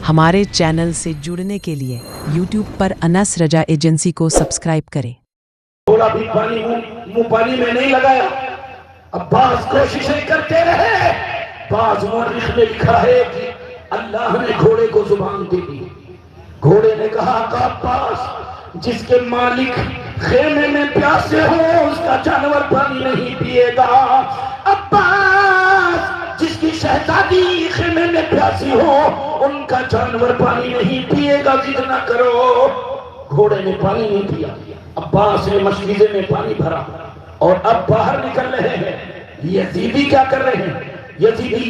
ہمارے چینل سے جڑنے کے لیے یوٹیوب پر انس رجا ایجنسی کو سبسکرائب کریں۔ تھوڑا بھی پانی منہ پانی میں نہیں لگایا۔ عباس کوششیں کرتے رہے۔ بعض مورخ نے لکھا ہے کہ اللہ نے گھوڑے کو زبان دے دی۔ گھوڑے نے کہا کہ عباس جس کے مالک خیمے میں پیاسے ہوں اس کا جانور پانی نہیں پیے گا۔ عباس جس کی شہزادی خیمے میں پیاسی ہو ان کا جانور پانی نہیں پیے گا، ضد نہ کرو۔ گھوڑے نے پانی نہیں پیا۔ عباس نے مشکیزے میں پانی بھرا اور اب باہر نکل رہے ہیں۔ یزیدی کیا کر رہے ہیں؟ یزیدی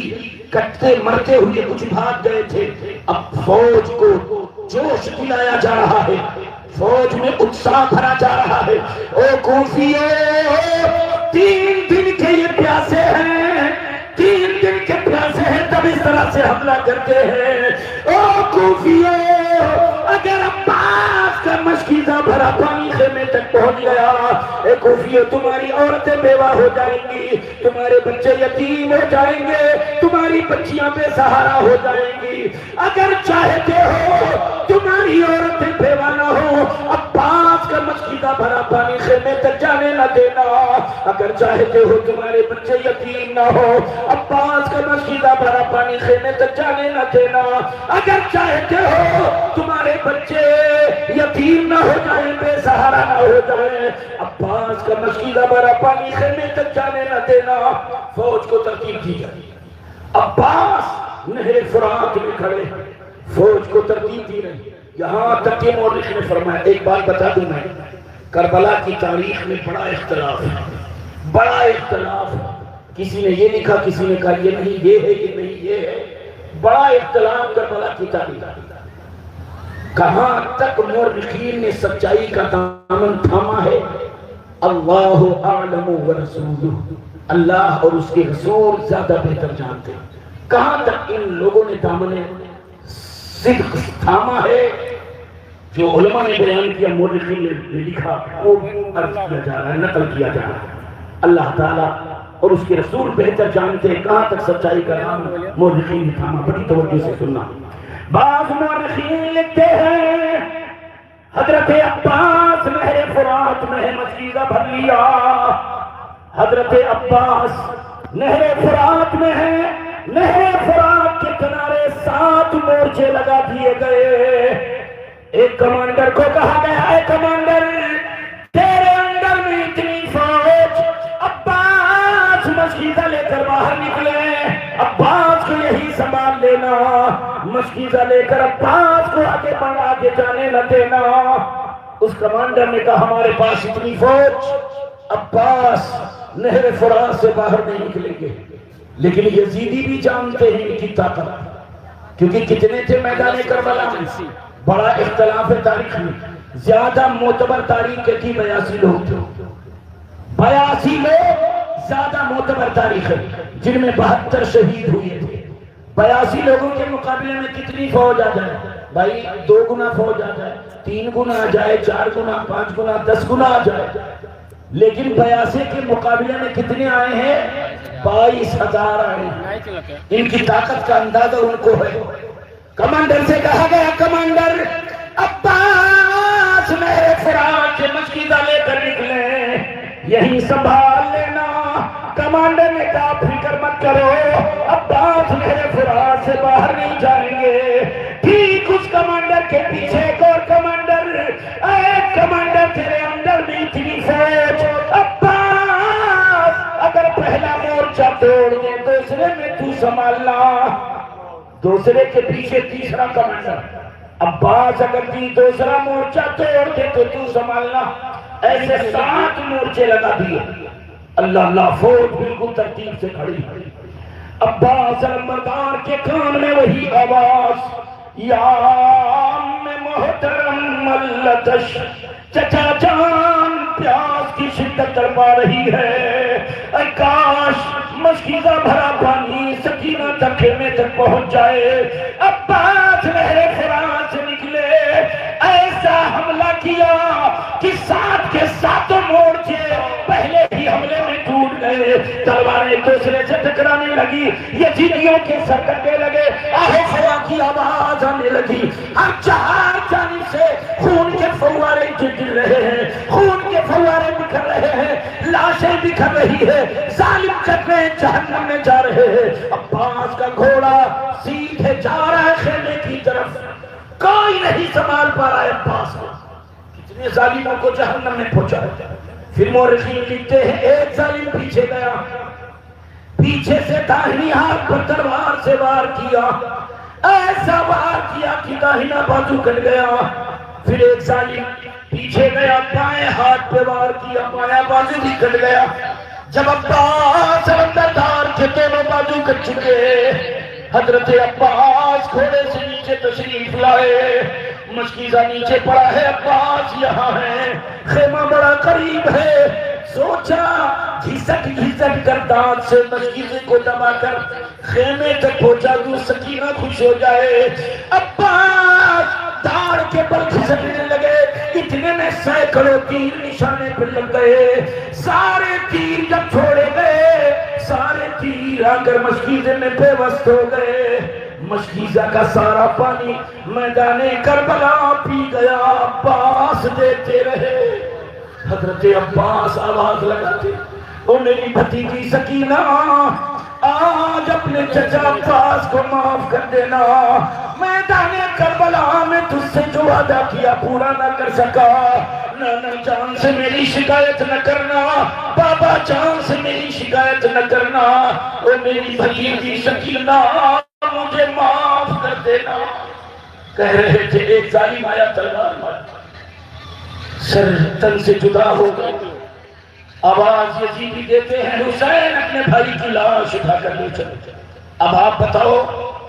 کٹتے مرتے ہوئے کچھ بھاگ گئے تھے، اب فوج کو جوش دلایا جا رہا ہے، فوج میں اتساہ بھرا جا رہا ہے۔ او کوفیو، 3 دن کے یہ پیاسے ہیں، 3 دن کے پیاسے ہیں، تب اس طرح سے حملہ کرتے ہیں۔ او کوفیو، اگر عباس کا مشکیزہ بھرا پانی خیمے تک پہنچ گیا، اے کوفیو تمہاری عورتیں بیوہ ہو جائیں گی، تمہارے بچے یتیم ہو جائیں گے، تمہاری بچیاں بے سہارا ہو جائیں گی۔ اگر چاہتے ہو تمہاری عورتیں بیوہ نہ ہو، عباس کا مشکیزہ بھرا پانی خیمے تک جانے نہ دینا۔ اگر چاہتے ہو تمہارے بچے یتیم نہ ہو، عباس کا مشکیزہ بھرا پانی خیمے تک جانے نہ دینا۔ اگر چاہتے ہو تمہارے بچے یتیم نہ ہو جائیں، بے سہارا نہ ہو جائیں، عباس کا مشکیزہ بھرا پانی خیمے تک جانے نہ دینا۔ فوج کو ترتیب دی جائے۔ عباس نہر فرات میں کھڑے فوج کو ترتیب دی رہی۔ یہاں تک کہ مورخ نے فرمایا، ایک بات بتا دوں میں، کربلا کی تاریخ میں بڑا اختلاف ہے، بڑا اختلاف ہے۔ کسی نے یہ لکھا، کسی نے کہا یہ نہیں یہ ہے، یہ نہیں یہ ہے، بڑا اختلاف کربلا کی تاریخ۔ کہاں تک مورخین نے سچائی کا دامن تھاما ہے، اللہ اعلم ورسولہ، اللہ اور اس کے رسول زیادہ بہتر جانتے ہیں۔ کہاں تک ان لوگوں نے دامن صدق تھاما ہے، جو علماء نے بیان کیا، مورخین نے لکھا، وہ عرض کیا جا رہا ہے، نقل کیا جا رہا ہے۔ اللہ تعالیٰ اور اس کے رسول بہتر جانتے ہیں کہاں تک سچائی کا دامن مورخین نے تھاما۔ بڑی توجہ سے سننا۔ بعض مورخین لکھتے ہیں حضرت عباس نہر فرات میں مشکیزہ بھر لیا۔ حضرت عباس نہر فرات میں ہے، نہر فرات کے کنارے 7 مورچے لگا دیے گئے۔ ایک کمانڈر کو کہا گیا، اے کمانڈر تیرے اندر میں اتنی فوج، عباس مشکیزہ لے کر باہر نکلے، عباس کو یہی سنبھال لینا، مشکیزہ لے کر عباس کو آگے بڑھا کے جانے نہ دینا۔ اس کمانڈر نے کہا ہمارے پاس اتنی فوج، عباس نہر فرات سے باہر نہیں نکلیں گے۔ لیکن یزیدی بھی جانتے ہیں ان کی طاقت، کیونکہ کتنے تھے میدان کربلا میں، بڑا اختلاف ہے تاریخ میں۔ زیادہ معتبر تاریخ کے تھی 82 لوگ تھے، 82 لوگ زیادہ معتبر تاریخ ہے، جن میں 72 شہید ہوئے تھے۔ 82 لوگوں کے مقابلے میں کتنی فوج آ جائے بھائی؟ 2 گنا فوج آ جائے، 3 گنا آ جائے، 4 گنا، 5 گنا، 10 گنا آ جائے، لیکن 82 کے مقابلے میں کتنے آئے ہیں؟ 22,000 آئے ہیں۔ ان کی طاقت کا اندازہ ان کو ہے۔ کمانڈر سے کہا گیا، کمانڈر عباس نہر فرات سے مشکیزہ لے کر نکلے، یہی سنبھال لینا۔ کمانڈر نے کہا فکر مت کرو، عباس نہر فرات سے باہر نہیں جائیں گے۔ ٹھیک اس کمانڈر کے پیچھے ایک اور کمانڈر، اے کمانڈر تیرے اندر بھی اتنی فوج، عباس اگر پہلا مورچہ توڑ دے دوسرے میں تو سنبھالنا۔ دوسرے کے پیچھے تیسرا کمانڈر، عباس اگر دوسرا مورچہ توڑ دے تو سنبھالنا۔ ایسے 7 مورچے لگا دیے۔ اللہ فوج بالکل ترتیب سے کھڑی۔ عباس علمبردار کے کان میں وہی آواز، یا محترم ملتش، چچا جان پیاس کی شدت تڑپا رہی ہے، اے کاش مشکیزہ بھرا پانی سکینہ تک خیمے تک پہنچ جائے۔ عباس نہر فرات سے نکلے، ایسا حملہ کیا کہ 7 کے 7 مورچے پہلے ہی حملے میں ٹوٹ گئے۔ تلواریں ایک دوسرے سے ٹکرانے لگی، یزیدیوں کے سر کٹنے لگے، آہو فوا کی آواز آنے لگی، ہر چہار جانب سے خون کے فوارے گر رہے ہیں، خون کے فوارے بکھر رہے ہیں، لاشیں بکھر رہی ہے، ظالم چکرے جہنم میں جا رہے ہیں۔ عباس کا گھوڑا سیدھے جا رہا ہے خیمے کی طرف، کوئی نہیں سنبھال پا رہا ہے عباس کو، کتنے ظالموں کو جہنم میں پہنچایا۔ پھر مورخین لکھتے ہیں ایک ظالم پیچھے گیا، پیچھے سے داہنی ہاتھ پر تلوار سے وار کیا، ایسا وار کیا کہ داہنا بازو کٹ گیا۔ پھر ایک ظالم پیچھے گیا، بائیں ہاتھ پہ وار کیا، بائیں بازو بھی کٹ گیا۔ جب عباس سمندردار کے دونوں بازو کٹ چکے، حضرت عباس گھوڑے سے نیچے تشریف لائے، مشکیزہ نیچے پڑا ہے، عباس یہاں ہے، خیمہ بڑا قریب ہے۔ سوچا گھسٹ گھسٹ کر دانت سے مشکیزے کو دبا کر خیمے تک پہنچا دوں، سکینہ خوش ہو جائے۔ عباس داڑ کے بل گھسٹنے لگے، اتنے میں سینکڑوں تیر نشانے پر لگ گئے۔ سارے تیر جب چھوڑے گئے، سارے تیر آ کر مشکیزے میں بے وست ہو گئے۔ مشکیزہ کا سارا پانی میدان کربلا پی گیا۔ عباس دیتے رہے، حضرت عباس آواز لگاتے، او میری بھتیجی سکینہ، آج اپنے چچا عباس کو معاف کر دینا، میدان کربلا میں تجھ سے جو وعدہ کیا پورا نہ کر سکا، نانا جان سے میری شکایت نہ کرنا، بابا جان سے میری شکایت نہ کرنا، او میری بھتیجی سکینہ مجھے معاف کر دینا۔ کہہ رہے تھے، ایک ظالم آیا تلوار مار، سر تن سے جدا ہو گئے۔ آواز یزیدی دیتے ہیں، حسین اپنے بھائی کی لاش اٹھا کر لے چلے۔ اب آپ بتاؤ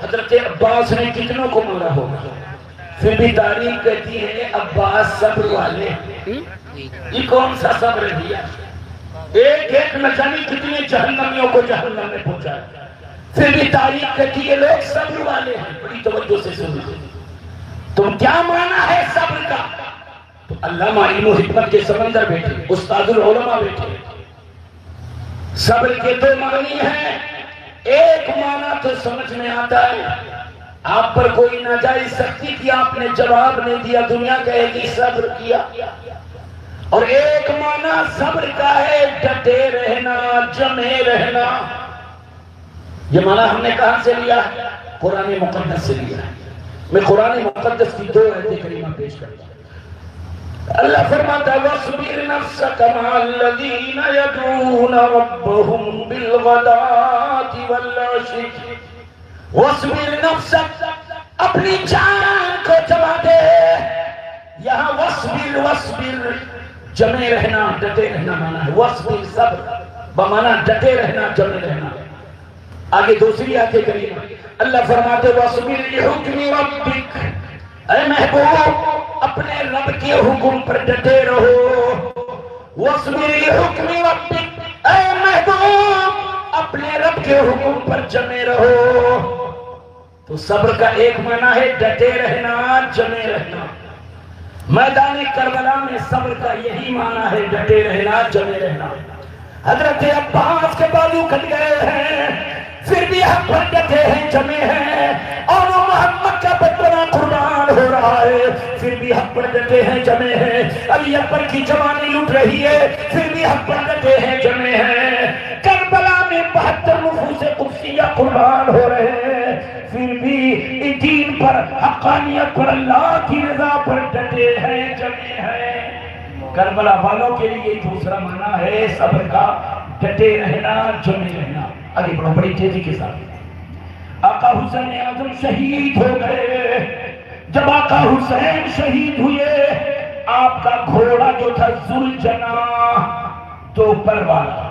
حضرت عباس نے کتنوں کو مارا ہوگا؟ پھر بھی تاریخ کہتی ہے عباس صبر والے، یہ کون سا صبر دیا؟ ایک ایک نہ جانے کتنے جہنمیوں کو جہنم میں پہنچایا۔ پھر بھی تاریخ کہتی ہے لوگ صبر والے ہیں۔ بڑی توجہ سے سنو، تم کیا مانا ہے صبر کا؟ تو علامہ علم و حکمت کے سمندر بیٹھے، استاد العلماء بیٹھے۔ صبر کے دو معنی ہیں، ایک معنی تو سمجھ میں آتا ہے، آپ پر کوئی ناجائز سختی کی، آپ نے جواب نہیں دیا، دنیا کہے گی صبر کیا۔ اور ایک معنی صبر کا ہے ڈٹے رہنا، جمے رہنا۔ یہ معنی ہم نے کہاں سے لیا ہے؟ قرآن مقدس سے لیا ہے۔ میں قرآن مقدس کی دو آیتیں کریمہ پیش کرتا ہوں۔ اللہ فرماتا ہے وَاصْبِرْ نَفْسَكَ مَعَ الَّذِينَ يَدْعُونَ رَبَّهُمْ بِالْغَدَاةِ وَالْعَشِيِّ وَاصْبِرْ نَفْسَكَ، اپنی جان کو جما دے۔ یہاں وَاصْبِرْ جمے رہنا، ڈٹے رہنا مانا ہے۔ وَاصْبِرْ صبر بمانا ڈٹے رہنا، جمے رہنا۔ آگے دوسری آیت کریمہ اللہ فرماتے وَاصْبِرْ لِحُکْمِ رَبِّكَ، اے محبوب اپنے رب کے حکم پر ڈٹے رہو۔ وَاصْبِرْ لِحُکْمِ رَبِّكَ، اے محبوب اپنے رب کے حکم پر جمے رہو۔ تو صبر کا ایک معنی ہے ڈٹے رہنا، جمے رہنا۔ میدان کربلا میں صبر کا یہی معنی ہے ڈٹے رہنا، جمے رہنا۔ حضرت عباس کے بازو کٹ گئے ہیں، پھر بھی حق پر ڈٹے ہیں، جمے ہیں، اور وہ محمد کا بدبنا قربان ہو رہا ہے، پھر بھی حق پر ڈٹے ہیں، جمے ہیں۔ علی اکبر کی جوانی لٹ رہی ہے، پھر بھی حق پر ڈٹے ہیں، جمے ہیں۔ کربلا میں 72 نفوس قدسیہ قربان ہو رہے ہیں، پھر بھی دین پر، حقانیت پر، اللہ کی رضا پر ڈٹے ہیں، جمے ہیں۔ کربلا والوں کے لیے دوسرا معنی ہے صبر کا ڈٹے رہنا، جمے رہنا۔ آگے بڑھو بڑی تیزی کے ساتھ۔ آقا حسین اعظم شہید ہو گئے۔ جب آقا حسین شہید ہوئے، آپ کا گھوڑا جو تھا ذوالجناح، دو پر والا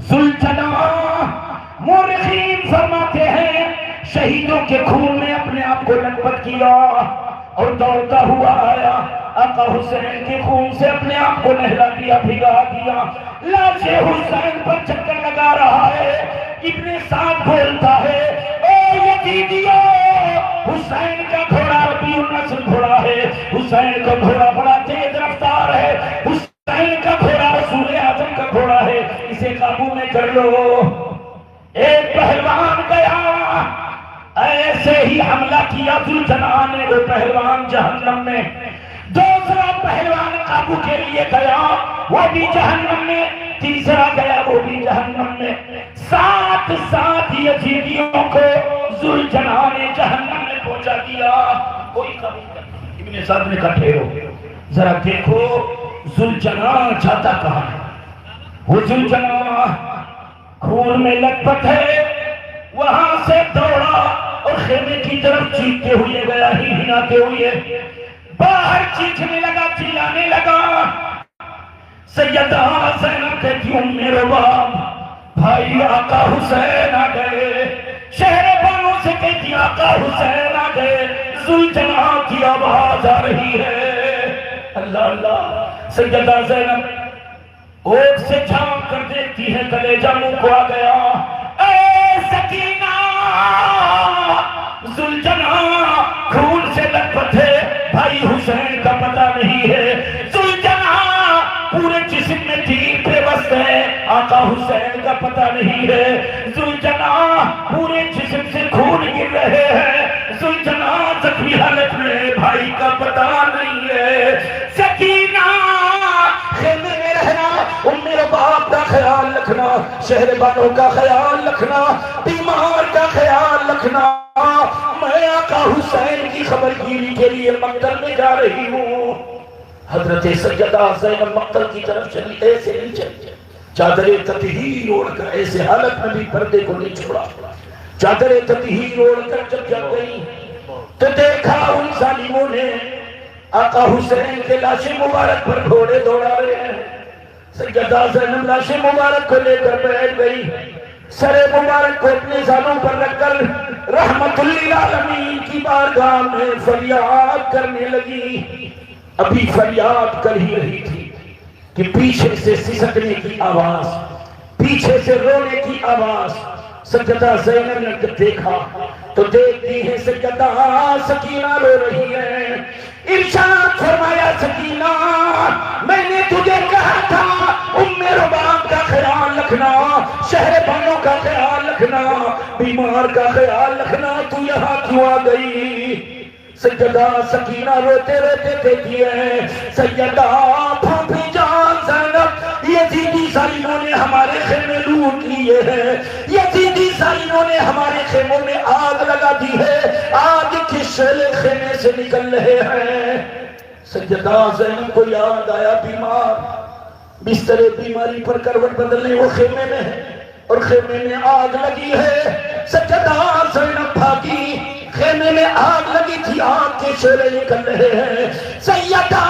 ذوالجناح، مورخین فرماتے ہیں شہیدوں کے خون میں اپنے آپ کو لطپت کیا اور دوڑتا ہوا آیا، آقا حسین کے خون سے اپنے آپ کو نہلا دیا، بھگا دیا، لاش حسین پر چکر لگا رہا ہے۔ ابن سعد بولتا ہے اے یزیدیو، حسین کا گھوڑا ربیع النسل گھوڑا ہے، حسین کا گھوڑا بڑا تیز رفتار ہے، حسین کا گھوڑا رسول اعظم کا گھوڑا ہے، اسے قابو میں کر لو۔ ایک پہلوان گیا، ایسے ہی حملہ ذوالجلال نے وہ پہلوان جہنم میں، دوسرا پہلوان قابو کے لیے گیا وہ بھی جہنم میں، تیسرا گیا وہ بھی جہنم میں، ساتھ ساتھ یزیدیوں کو ذوالجلال نے جہنم میں پہنچا دیا، کوئی قبول نہیں۔ ابن سعد نے کہا ٹھہرو ذرا دیکھو ذوالجلال جاتا کہاں ہے؟ وہ ذوالجلال خون میں لت پت ہے، وہاں سے دوڑا اور خیمے کی طرف چیختے ہوئے گیا، ہی ہلاتے ہوئے باہر چیخنے لگا، چلانے لگا، سیدہ زینب کہتی ہوں میرے باپ بھائی آقا حسین آ گئے، شہر بانوں سے کہتی آقا حسین آ گئے، ذوالجلال کی آواز آ رہی ہے۔ اللہ اللہ، سیدہ زینب اوٹ سے جھانک کر دیکھتی ہے، کلیجہ منہ کو آ گیا، اے سکینہ ذوالجلال خون سے لت پت ہے، بھائی حسین کا پتہ نہیں ہے، ذوالجلال پورے جسم میں تیر پہ وسط ہے، آقا حسین کا پتہ نہیں ہے، ذوالجلال پورے جسم سے خون گر رہے ہیں، ذوالجلال زخمی حالت میں، بھائی کا پتہ نہیں ہے۔ سکینہ خیمے میں رہنا، میرے باپ کا خیال رکھنا، شہر بانوں کا خیال رکھنا، بیمار کا خیال رکھنا، میں آقا حسین کی خبر گیری کے لیے مقتل میں جا رہی ہوں۔ حضرت سیدہ زینب مقتل کی طرف چلی، ایسے نہیں چلی، چادر تطہیر اوڑھ کر، ایسے حالت میں بھی پردے کو نہیں چھوڑا، چادر تطہیر اوڑھ کر جب جا گئی تو دیکھا ان ظالموں نے آقا حسین کے لاش مبارک پر گھوڑے دوڑا رہے ہیں۔ سیدہ زینب لاش مبارک کو لے کر بیٹھ گئی، سر مبارک کو اپنے زانوں پر رکھ کر رحمت للعالمین کی بارگاہ میں فریاد کرنے لگی۔ ابھی فریاد کر ہی رہی تھی کہ پیچھے سے سسکنے کی آواز، پیچھے سے رونے کی آواز، سیدہ زینب نے دیکھا تو دیکھتی ہے سیدہ سکینہ رو رہی ہے۔ ارشاد فرمایا سکینہ میں نے تجھے کہا تھا ام رباب کا خیال رکھنا، شہر بانوں کا خیال رکھنا، بیمار کا خیال رکھنا، تو یہاں کیوں آ گئی؟ سیدہ سکینہ روتے روتے کہتی ہے سیدہ پھوپھی جان زینب، یزیدی ظالموں نے ہمارے خیمے لوٹ لیے ہیں، یزیدی ظالموں نے ہمارے خیموں میں آگ لگا دی ہے، آگ کے شعلے خیمے سے نکل رہے ہیں۔ سیدہ زینب کو یاد آیا بیمار، بستر بیماری پر کروٹ بدلنے وہ خیمے میں ہے اور خیمے میں آگ لگی ہے۔ سیدہ زینب بھاگی، خیمے میں آگ لگی تھی، آگ کے شعلے نکل رہے ہیں۔ سیدہ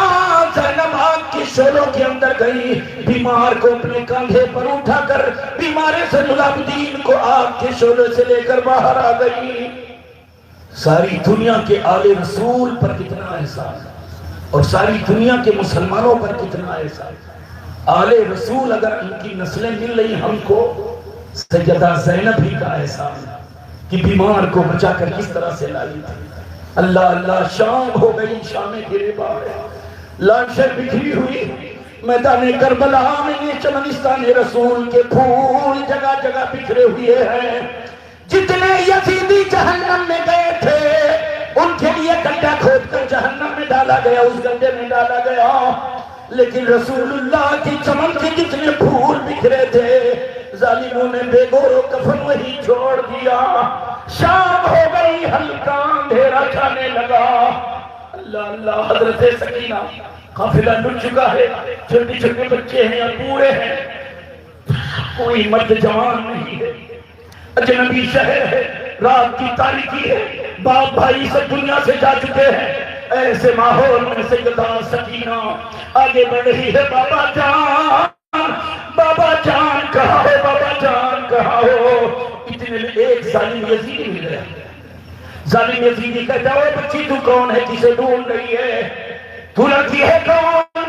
زینب آگ کے شعلوں کے اندر گئی، بیمار کو اپنے کاندھے پر اٹھا کر بیمارے سے الدین کو آگ کے شعلے سے لے کر باہر آ گئی۔ ساری دنیا کے آل رسول پر کتنا احسان اور ساری دنیا کے مسلمانوں پر کتنا احسان۔ آل رسول اگر ان کی نسلیں مل رہی ہم کو، سیدہ زینب ہی کا احسان ہے کہ بیمار کو بچا کر کس طرح سے لائی تھی۔ اللہ اللہ، شام ہو گئی، شام گریباں ہے، لاشیں بکھری ہوئی، میدان کربلا میں چمنستان رسول کے پھول جگہ جگہ بکھرے ہوئے ہیں۔ جتنے یزیدی جہنم میں گئے تھے ان کے لیے گڈھا کھود کر جہنم میں ڈالا گیا، اس گڈھے میں ڈالا گیا، لیکن رسول اللہ کی چمن کے جتنے پھول بکھرے تھے ظالموں نے بے گور و کفن وہی چھوڑ دیا۔ شام ہو گئی، ہلکا اندھیرا چھانے لگا۔ اللہ اللہ، حضرت سکینہ قافلہ لٹ چکا ہے، چھوٹے چھوٹے بچے ہیں، بوڑھے ہیں، کوئی مرد جوان نہیں ہے، اجنبی شہر ہے، رات کی تاریکی ہے، باپ بھائی سب دنیا سے جا چکے ہیں۔ ایسے ماحول میں سیدہ سکینہ آگے بڑھ رہی ہے، بابا جان، بابا جان کہاں ہو، بابا جان کہاں ہو؟ اتنے میں ایک ظالم یزیدی مل رہا ہے۔ ظالم یزیدی کہتا ہے بچی تو کون ہے جسے ڈھونڈ رہی ہے؟ تو لڑکی ہے کون؟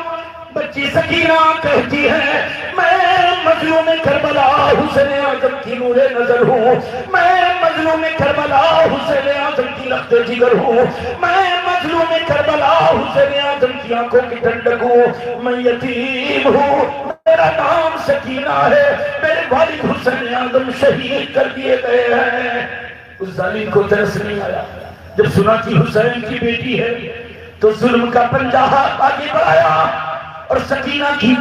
بچی سکینہ کہتی ہے میں مظلوم کربلا حسین اعظم کی نور نظر ہوں، میں مظلوم کربلا حسین اعظم کی لخت جگر ہوں، میں مظلوم کربلا حسین اعظم کی آنکھوں کی ٹھنڈک ہوں، میں یتیم ہوں، میرا نام سکینہ ہے، میرے والد حسین اعظم شہید کر دیے گئے ہیں۔ اس ظالم کو ترس نہیں آیا، جب سنا کہ حسین کی بیٹی ہے تو ظلم کا پنجہ آگے بڑھایا اور سکینہ کی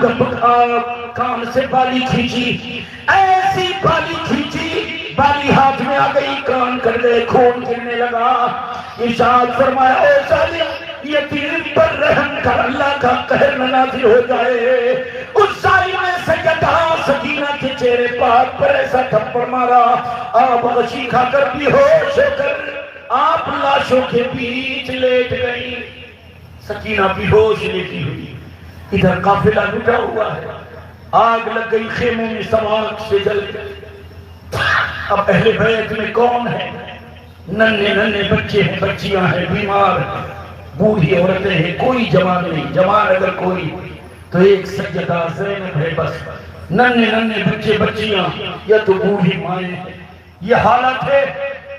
کان سے بالی کھینچی، ایسی بالی کھینچی، بالی ہاتھ میں آ گئی، کان کر گئے، خون گرنے لگا۔ ارشاد فرمایا اے ظالم، یتیم پر رحم کر، اللہ کا قہر نہ نازل ہو جائے۔ اس ظالم نے سیدہ سکینہ کے چہرے پاک پر ایسا تھپڑ مارا، آپ غشی کھا کر بھی ہوش ہو کر آپ لاشوں کے بیچ لیٹ گئی۔ سکینہ بھی ہوش لیتی ہوئی، ادھر قافلہ لٹا ہوا ہے، آگ لگ گئی، خیموں میں سماک سے جل گئی۔ اب اہل بیت میں کون ہے؟ ننھے ننھے بچے ہیں، بچیاں ہیں، بیمار ہیں، بوڑھی عورتیں ہیں، کوئی جوان نہیں، جوان اگر کوئی تو ایک سیدہ زینب ہے بس، ننھے ننھے بچے بچیاں یا تو بوڑھی مائیں ہیں۔ یہ حالت ہے۔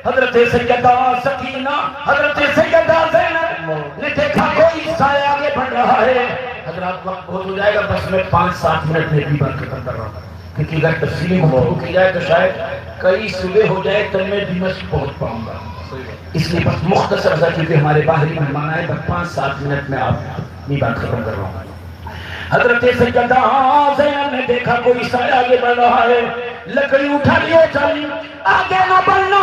حضرت سیدہ سکینہ، حضرت سیدہ زینب نے دیکھا کوئی سایہ آگے بڑھ رہا ہے۔ حضرات وقت بہت ہو جائے گا، بس میں 5-7 منٹ میں بھی بات ختم کر رہا ہوں، کیونکہ اگر تفصیل گفتگو کی جائے تو شاید کئی صبح ہو جائے تو میں دمشق پہنچ پاؤں گا، اس لیے بس مختصر سا، کیونکہ ہمارے باہری مہمان آئے، بس 5-7 منٹ میں آپ کی بات ختم کر رہا ہوں۔ حضرت سیدہ زینب نے دیکھا کوئی سایہ آگے بڑھ رہا ہے، لکڑی اٹھا لیو، چلی آگے نہ بڑھنا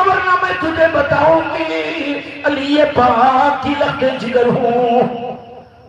ورنہ میں تجھے بتاؤں گی علی پاک کی لخت جگر ہوں۔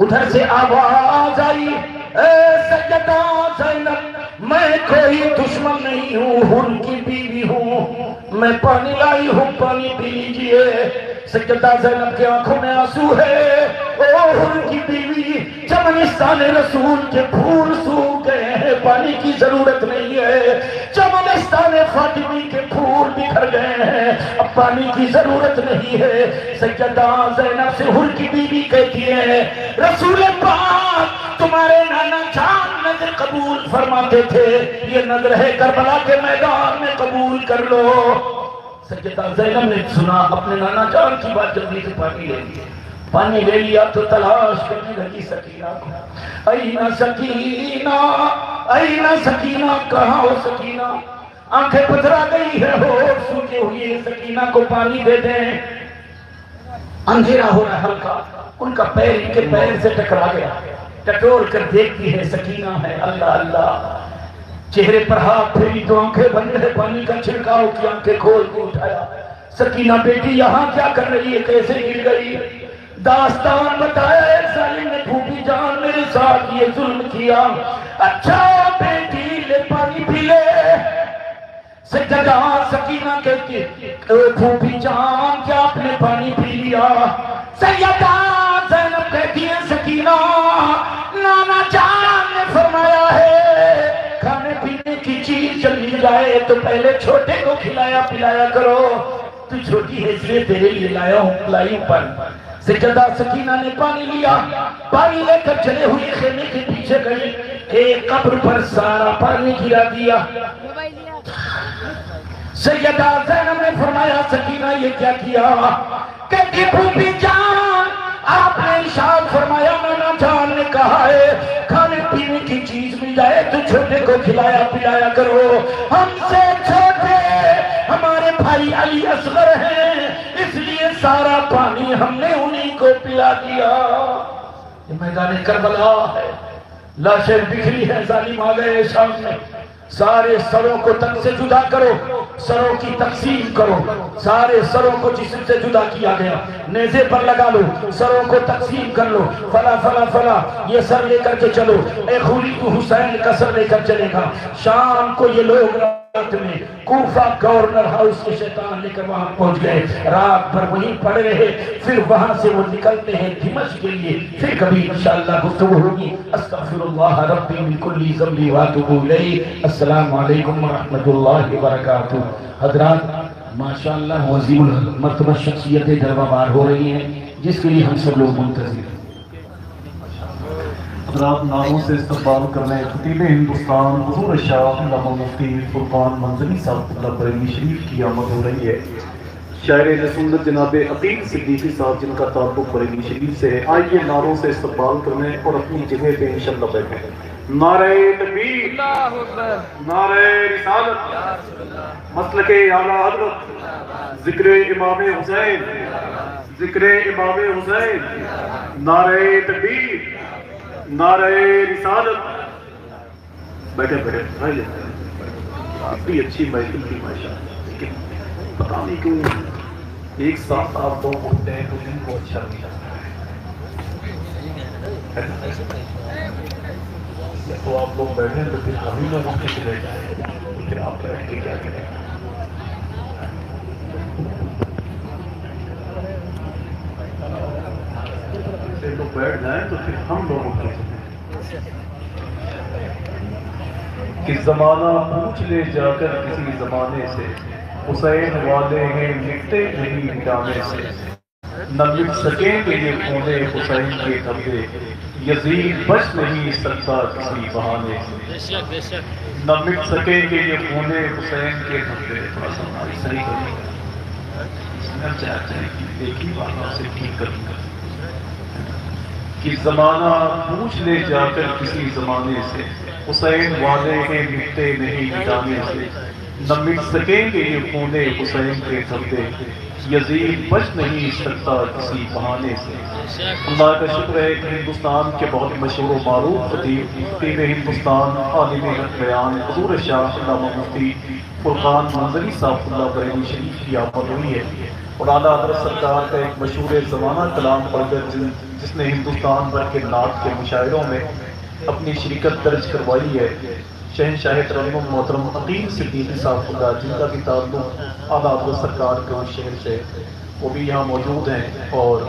ادھر سے آواز آئی، اے سیدہ زینب، میں کوئی دشمن نہیں ہوں، ہن کی بیوی ہوں، میں پانی لائی ہوں، پانی پی لیجئے۔ سیدہ زینب کے آنکھوں میں آنسو ہے، او ہن کی بیوی، چمنستان رسول کے پھول سوکھ گئے ہیں، پانی کی ضرورت نہیں ہے، چمنستان فاطمی کے پھول بکھر گئے ہیں، اب پانی کی ضرورت نہیں ہے۔ سیدہ زینب سے ہن کی بیوی کہتی ہے، رسول پاک تمہارے نانا جان نظر قبول فرماتے تھے، یہ نظر ہے کربلا کے میدان میں قبول کر لو۔ سیدہ زینب نے سنا اپنے نانا جان کی بات، جلدی سے پانی لے لیا، پانی لے لیا تو تلاش کرنے لگی سکینہ کو، اینا سکینہ، اینا سکینہ، کہاں ہو سکینہ؟ آنکھیں پتھرا گئی ہے، ہوش سوکھے ہوئی ہے، سکینہ کو پانی دے دیں۔ اندھیرا ہو رہا ہے ہلکا، ان کا پیر ان کے پیر سے ٹکرا گیا، ٹٹول کر دیکھتی ہے سکینہ ہے، اللہ اللہ، چہرے پر ہاتھ پھیری تو آنکھیں بند ہے، پانی کا چھڑکاؤ کی، آنکھیں کھول کے اٹھایا، سکینہ بیٹی یہاں کیا کر رہی ہے، کیسے گر گئی؟ داستان بتایا ہے، ظالم نے پھوپھی جان میرے ساتھ یہ ظلم کیا۔ اچھا بیٹی لے پانی پی لے۔ سیدہ سکینہ کہتی پھوپھی جان کیا آپ نے پانی پی لیا؟ سیدہ زینب کہتی ہے سکینہ نانا جان نے فرمایا ہے کھانے پینے کی چیز چلی جائے تو پہلے چھوٹے کو کھلایا پلایا کرو، تو چھوٹی ہے اس لیے تیرے لیے لائی ہوں پانی۔ سیدہ سکینہ نے پانی لیا، پانی لے کر چلے ہوئے خیمے کے پیچھے گئی، ایک قبر پر سارا پانی گرا دیا۔ سیدہ زینب نے فرمایا سکینہ یہ کیا کیا؟ کہتی پھوپھی جان آپ نے ارشاد فرمایا نانا جان نے کہا ہے کھانے پینے کی چیز مل جائے تو چھوٹے کو کھلایا پلایا کرو، ہم سے چھوٹے ہمارے بھائی علی اصغر ہیں اس لیے سارا پانی ہم نے انہی کو پلا دیا۔ یہ میدان کربلا ہے، لاشیں بکھری ہیں، ظالم آ گئے شام میں، سارے سروں کو تن سے جدا کرو، سروں کی تقسیم کرو، سارے سروں کو جسم سے جدا کیا گیا نیزے پر لگا لو، سروں کو تقسیم کر لو، فلا فلا فلا یہ سر لے کر کے چلو، اے خولی تو حسین کا سر لے کر چلے گا۔ شام کو یہ لوگ رات میں کوفہ گورنر ہاؤس کے شیطان لے کر وہاں پہنچ گئے، رات بھر وہیں پڑے رہے، پھر وہاں سے وہ نکلتے ہیں دمشق کے لیے، پھر کبھی انشاءاللہ گفتگو ہوگی۔ استغفر اللہ ربی من کل ذنب واتوب الیہ۔ السلام علیکم ورحمۃ اللہ وبرکاتہ۔ حضرات ماشاءاللہ عظیم المرتبہ شخصیتیں جلوہ بار ہو رہی ہیں جس کے لیے ہم سب لوگ منتظر ہیں۔ حضرات ناموں سے استقبال کرنے خطیب ہندوستان حضور شاہ علامہ مفتی فرقان منزلی صاحب بریلوی شریف کی آمد ہو رہی ہے۔ شاعر سنت جناب عقیل صدیقی صاحب جن کا تعلق بریلوی شریف سے ہے، آئیے نعروں سے استقبال کرنے اور اپنی جگہ پہ انشاءاللہ بیٹھیں۔ نعرہ تکبیر، نعرہ رسالت، مسلک اعلیٰ حضرت، ذکر امام حسین، ذکر امام حسین، نعرہ تکبیر، نعرہ رسالت. بیٹھے بیٹھے بھائی اتنی اچھی محفل تھی ماشاءاللہ، لیکن پتہ نہیں کیوں ایک ساتھ آپ دو ہوتے ہیں تو ان کو اچھا نہیں لگتا ہے. تو آپ لوگ بیٹھیں تو پھر ہم ہی لوگ اٹھ کے چلے جائیں، پھر آپ بیٹھ کے کیا کریں. تو بیٹھ جائیں تو پھر ہم لوگ اٹھ کے چلیں. کہ زمانہ پوچھ لے جا کر کسی زمانے سے، حسین والے ہیں مٹتے نہیں مٹانے سے. نہ مٹ سکیں گے یہ خونے حسین کے دھبے، یزید بچ نہیں سکتا کسی بہانے سے. نہ مٹ سکیں گے یہ خونے حسین کے دھبے. تھوڑا سا ہماری صحیح کریں چاہتے ہیں کہ ایک ہی بات آپ سے ٹھیک کروں گا کہ زمانہ پوچھ لے جا کر کسی زمانے سے، حسین والے ہیں مٹتے نہیں مٹانے سے. نہ مٹ سکیں گے یہ خونے حسین کے دھبے، یزید بچ نہیں سکتا کسی بہانے سے. اللہ کا شکر ہے کہ ہندوستان کے بہت مشہور و معروف خطیب خطیب ہندوستان عالم حق بیان حضور شاہ علامہ مفتی فرقان منظری صاحب اللہ بریلوی شریف کی آمد ہوئی ہے. اور اعلیٰ حضرت سرکار کا ایک مشہور زمانہ کلام پڑھ کر جس نے ہندوستان بھر کے نعت کے مشاعروں میں اپنی شرکت درج کروائی ہے، شہنشاہ ترنم محترم عقیل صدیقی صاحب خدا جن کا بھی تعلق اعلیٰ حضرت سرکار کے اس شہر سے، وہ بھی یہاں موجود ہیں. اور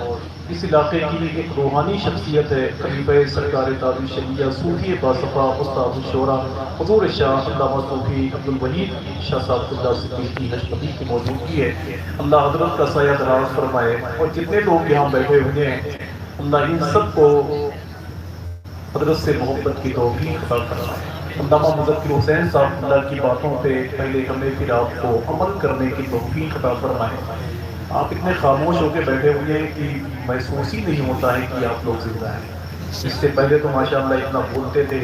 اس علاقے کی ایک روحانی شخصیت ہے خلیفہ سرکار تاج شریعہ صوفی باصفا استاد الشورا حضور شاہ علامہ صوفی عبدالوحید شاہ صاحب خدا صدیقی حشمتی کی موجودگی ہے. اللہ حضرت کا سایہ دراز فرمائے. اور جتنے لوگ یہاں بیٹھے ہوئے ہیں اللہ ان سب کو حضرت سے محبت کی توفیق عطا فرمائے. علامہ مظفر حسین صاحب اللہ کی باتوں پہ پہلے ہمیں پھر آپ کو عمل کرنے کی توفیق عطا فرمائے. آپ اتنے خاموش ہو کے بیٹھے ہوئے ہیں کہ محسوس ہی نہیں ہوتا ہے کہ آپ لوگ زندہ ہیں. اس سے پہلے تو ماشاءاللہ اتنا بولتے تھے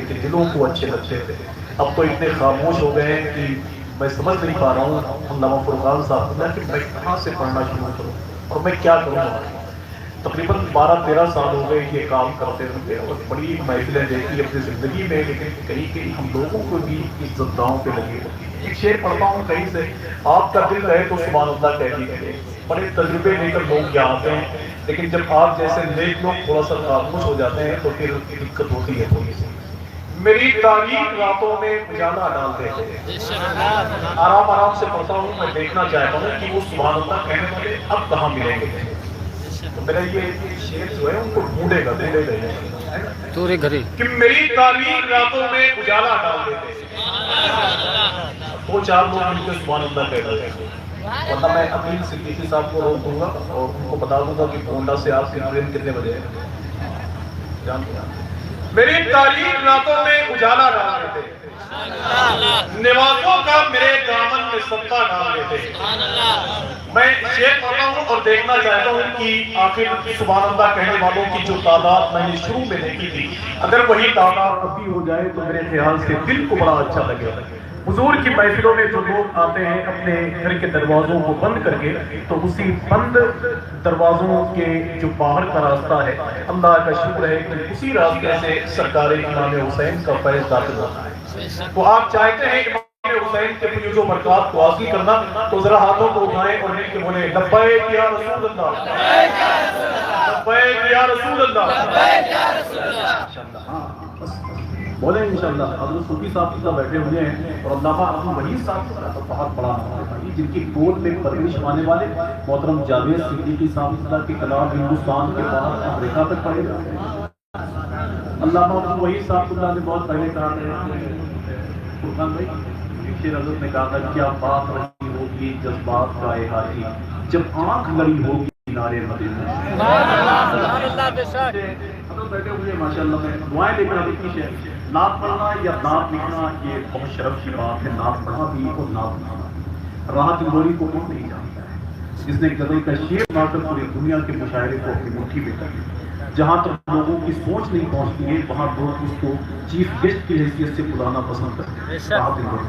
کہ دلوں کو اچھے لگتے تھے. اب تو اتنے خاموش ہو گئے ہیں کہ میں سمجھ نہیں پا رہا ہوں علامہ فرقان صاحب کہ میں کہاں سے پڑھنا شروع کروں اور میں کیا کروں گا. تقریباً 12-13 سال ہو گئے یہ کام کرتے ہوئے اور بڑی محفلیں دیکھی اپنی زندگی میں، لیکن کہیں ہم لوگوں کو بھی عزت داؤں پہ لگے. ایک شعر پڑھتا ہوں کہیں سے، آپ کا دل رہے تو سبحان اللہ کہہ دیجیے. بڑے تجربے لے کر لوگ یہاں آتے ہیں، لیکن جب آپ جیسے نیک لوگ تھوڑا سا خاموش ہو جاتے ہیں تو پھر دقت ہوتی ہے تھوڑی سی. میری تاریخ راتوں میں اجالا ڈال دیتے ہیں. آرام سے پڑھتا ہوں، میں دیکھنا چاہتا ہوں کہ وہ سبحان اللہ کہنے والے اب کہاں ملیں گے. میرا یہ شعر جو ہے ان کو ڈھونڈے گا کہ میری تاریخ راتوں میں اجالا ڈال دیتے. 2-4 لوگ مل کے سبحان اللہ کہہ رہے ہیں. ورنہ میں عقیل صدیقی صاحب کو روک دوں گا اور ان کو بتا دوں گا کہ گونڈا سے آپ کی ٹرین کتنے بجے ہے. میری تاریخ راتوں میں اجالا ڈال دیتے، نوازوں کا میرے دامن میں صدقہ ڈال دیتے. میں شعر پڑھتا ہوں اور دیکھنا چاہتا ہوں کہ آخر سبحان اللہ کہنے والوں کی جو تعداد میں نے شروع میں دیکھی تھی، اگر وہی تعداد ابھی ہو جائے تو میرے خیال سے دل کو بڑا اچھا لگے. حضور کی محفلوں میں جو لوگ آتے ہیں اپنے گھر کے دروازوں کو بند کر کے، تو اسی بند دروازوں کے جو باہر کا راستہ ہے اللہ کا شکر ہے کہ اسی راستے سے سرکار امام حسین کا فیض داخل ہوتا ہے. تو آپ چاہتے ہیں امام حسین کے فیض و برکات کو حاصل کرنا تو ذرا ہاتھوں کو اٹھائیں اور مل کے بولیں لبیک یا رسول اللہ، لبیک یا رسول اللہ. بولیں انشاءاللہ. حضرت صوفی صاحب کی بیٹھے ہوئے ہیں اور علامہ عبدالوحید صاحب کا تو بہت بڑا ہے جن کی گود میں پرورش پانے والے محترم جاوید صدیقی صاحب کے کلام ہندوستان کے باہر امریکہ تک پڑھے جاتے ہیں. علامہ عبدالوحید صاحب اللہ نے بہت پہلے کہا تھا فرقان بھائی، شیر حضرت نے کہا تھا کیا بات رہی ہوگی جذبات کا احاطی جب آنکھ لڑی ہوگی کنارے مدینے. بیٹھے ہوئے ماشاءاللہ میں دعائیں لے کر لکھی ہے. نعت پڑھنا یا نعت لکھنا یہ بہت شرف کی بات ہے. نعت پڑھنا بھی اور نعت لکھنا. راحت اندوری کو کون نہیں جانتا ہے جس نے غزل کا شعر بنا کر پوری دنیا کے مشاعرے کو اپنی مٹھی میں کر دیا. جہاں تک لوگوں کی سوچ نہیں پہنچتی ہے وہاں لوگ اس کو چیف گیسٹ کی حیثیت سے بلانا پسند کرتے ہیں. راحت اندوری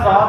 7